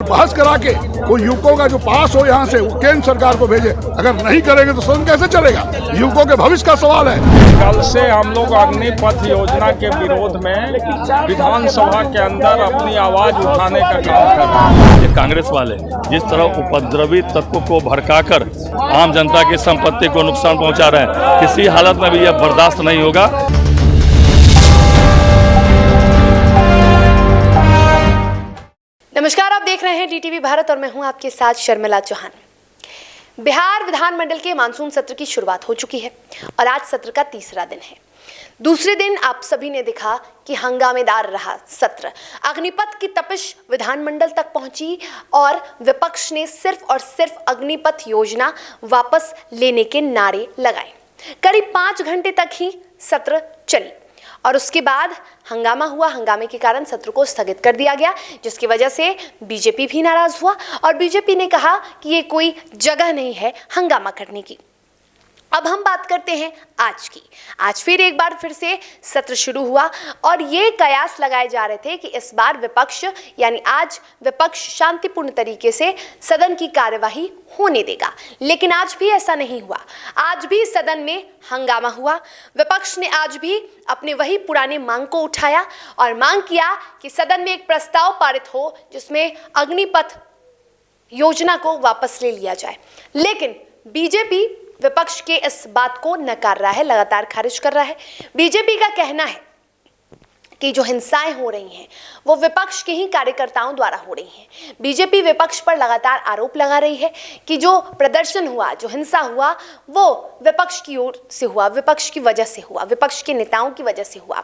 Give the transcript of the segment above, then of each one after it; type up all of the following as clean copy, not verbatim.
बहस करा के वो युवकों का जो पास हो यहाँ से वो केंद्र सरकार को भेजे। अगर नहीं करेंगे तो सदन कैसे चलेगा? युवकों के भविष्य का सवाल है। कल से हम लोग अग्निपथ योजना के विरोध में विधानसभा के अंदर अपनी आवाज उठाने का काम कर रहे हैं। ये कांग्रेस वाले जिस तरह उपद्रवी तत्व को भड़काकर आम जनता की संपत्ति को नुकसान पहुंचा रहे हैं, किसी हालत में भी यह बर्दाश्त नहीं होगा। नमस्कार, आप देख रहे हैं डीटीवी भारत और मैं हूं आपके साथ शर्मिला चौहान। बिहार विधानमंडल के मानसून सत्र की शुरुआत हो चुकी है और आज सत्र का तीसरा दिन है। दूसरे दिन आप सभी ने देखा कि हंगामेदार रहा सत्र। अग्निपथ की तपिश विधानमंडल तक पहुंची और विपक्ष ने सिर्फ और सिर्फ अग्निपथ योजना वापस लेने के नारे लगाए। करीब 5 घंटे तक ही सत्र चली और उसके बाद हंगामा हुआ। हंगामे के कारण सत्र को स्थगित कर दिया गया, जिसकी वजह से बीजेपी भी नाराज हुआ और बीजेपी ने कहा कि ये कोई जगह नहीं है हंगामा करने की। अब हम बात करते हैं आज की। आज फिर से सत्र शुरू हुआ और ये कयास लगाए जा रहे थे कि इस बार विपक्ष यानी आज विपक्ष शांतिपूर्ण तरीके से सदन की कार्यवाही होने देगा, लेकिन आज भी ऐसा नहीं हुआ। आज भी सदन में हंगामा हुआ। विपक्ष ने आज भी अपने वही पुराने मांग को उठाया और मांग किया कि सदन में एक प्रस्ताव पारित हो जिसमें अग्निपथ योजना को वापस ले लिया जाए, लेकिन बीजेपी विपक्ष के इस बात को नकार रहा है, लगातार खारिज कर रहा है। बीजेपी का कहना है कि जो हिंसाएं हो रही हैं वो विपक्ष के ही कार्यकर्ताओं द्वारा हो रही हैं। बीजेपी विपक्ष पर लगातार आरोप लगा रही है कि जो प्रदर्शन हुआ, जो हिंसा हुआ, वो विपक्ष की ओर से हुआ, विपक्ष की वजह से हुआ, विपक्ष के नेताओं की वजह से हुआ।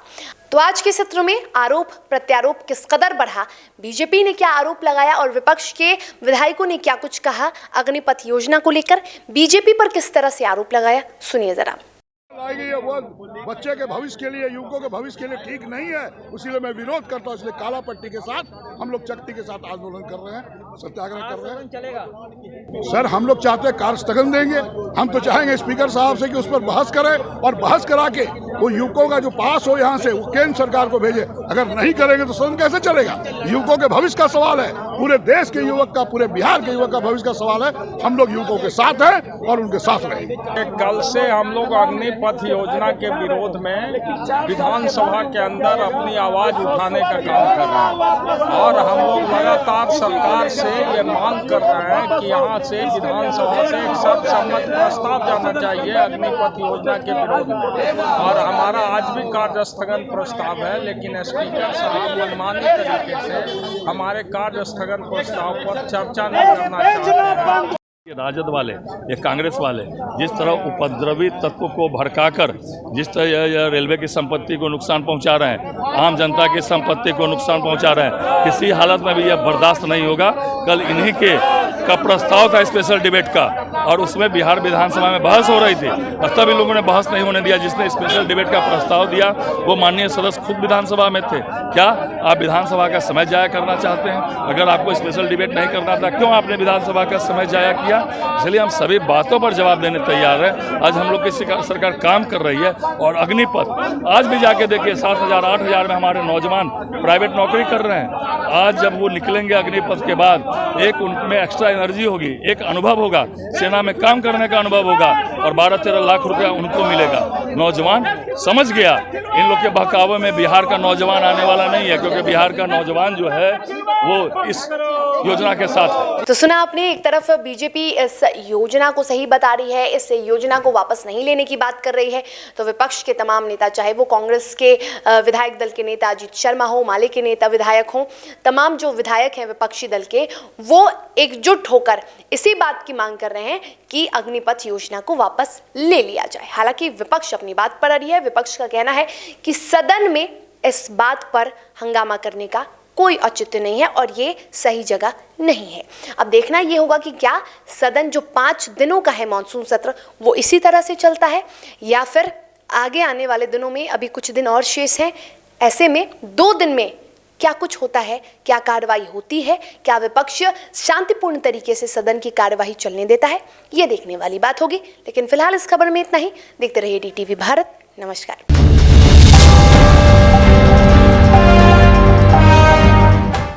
तो आज के सत्र में आरोप प्रत्यारोप किस कदर बढ़ा, बीजेपी ने क्या आरोप लगाया और विपक्ष के विधायकों ने क्या कुछ कहा अग्निपथ योजना को लेकर, बीजेपी पर किस तरह से आरोप लगाया, सुनिए जरा। ये वो बच्चे के भविष्य के लिए, युवकों के भविष्य के लिए ठीक नहीं है, इसीलिए मैं विरोध करता हूँ। इसलिए काला पट्टी के साथ हम लोग चकती के साथ आंदोलन कर रहे हैं, सत्याग्रह कर रहे हैं। चलेगा सर, हम लोग चाहते हैं कार्य स्थगन देंगे। हम तो चाहेंगे स्पीकर साहब से कि उस पर बहस करें और बहस करा के वो युवकों का जो पास हो यहाँ से वो केंद्र सरकार को भेजे। अगर नहीं करेंगे तो सदन कैसे चलेगा? युवकों के भविष्य का सवाल है, पूरे देश के युवक का, पूरे बिहार के युवक का भविष्य का सवाल है। हम लोग युवकों के साथ हैं और उनके साथ रहेंगे। कल से हम लोग अग्निपथ योजना के विरोध में विधानसभा के अंदर अपनी आवाज उठाने का काम कर रहे हैं और हम लोग लगातार सरकार से ये मांग कर रहे हैं कि यहाँ से विधानसभा से एक सर्वसम्मत प्रस्ताव जाना चाहिए अग्निपथ योजना के विरोध में। और हमारा आज भी कार्य स्थगन प्रस्ताव है, लेकिन स्पीकर साहब मनमानी तरीके से हमारे कार्य स्थगन प्रस्ताव पर चर्चा नहीं करना चाहते हैं। ये राजद वाले, ये कांग्रेस वाले जिस तरह उपद्रवी तत्व को भड़काकर जिस तरह रेलवे की संपत्ति को नुकसान पहुंचा रहे हैं, आम जनता की संपत्ति को नुकसान पहुंचा रहे हैं, किसी हालत में भी यह बर्दाश्त नहीं होगा। कल इन्हीं का प्रस्ताव था स्पेशल डिबेट का और उसमें बिहार विधानसभा में बहस हो रही थी और तब इन लोगों ने बहस नहीं होने दिया। जिसने स्पेशल डिबेट का प्रस्ताव दिया वो माननीय सदस्य खुद विधानसभा में थे। क्या आप विधानसभा का समय जाया करना चाहते हैं? अगर आपको स्पेशल डिबेट नहीं करना था, क्यों आपने विधानसभा का समय जाया किया? इसलिए हम सभी बातों पर जवाब देने तैयार हैं। आज हम लोग की सरकार काम कर रही है और अग्निपथ आज भी जाके देखिए 7,000 8,000 में हमारे नौजवान प्राइवेट नौकरी कर रहे हैं। आज जब वो निकलेंगे अग्निपथ के बाद, एक उनमें एक्स्ट्रा एनर्जी होगी, एक अनुभव होगा, सेना में काम करने का अनुभव होगा और 12-13 लाख रुपया उनको मिलेगा। नौजवान समझ गया इन लोग के बहकावे में बिहार का नौजवान आने वाला नहीं है, क्योंकि बिहार का नौजवान जो है वो इस योजना के साथ है। तो सुना आपने, एक तरफ बीजेपी इस योजना को सही बता रही है, इस योजना को वापस नहीं लेने की बात कर रही है, तो विपक्ष के तमाम नेता, चाहे वो कांग्रेस के विधायक दल के नेता अजीत शर्मा हो, माले के नेता विधायक हो, तमाम जो विधायक हैं विपक्षी दल के, वो एकजुट होकर इसी बात की मांग कर रहे हैं कि अग्निपथ योजना को वापस ले लिया जाए। हालांकि विपक्ष अपनी बात पर अड़ी है। विपक्ष का कहना है कि सदन में इस बात पर हंगामा करने का कोई औचित्य नहीं है और ये सही जगह नहीं है। अब देखना ये होगा कि क्या सदन जो 5 दिनों का है मानसून सत्र वो इसी तरह से चलता है या फिर आगे आने वाले दिनों में, अभी कुछ दिन और शेष हैं, ऐसे में 2 दिन में क्या कुछ होता है, क्या कार्रवाई होती है, क्या विपक्ष शांतिपूर्ण तरीके से सदन की कार्यवाही चलने देता है, ये देखने वाली बात होगी। लेकिन फिलहाल इस खबर में इतना ही। देखते रहिए डीटीवी भारत। नमस्कार।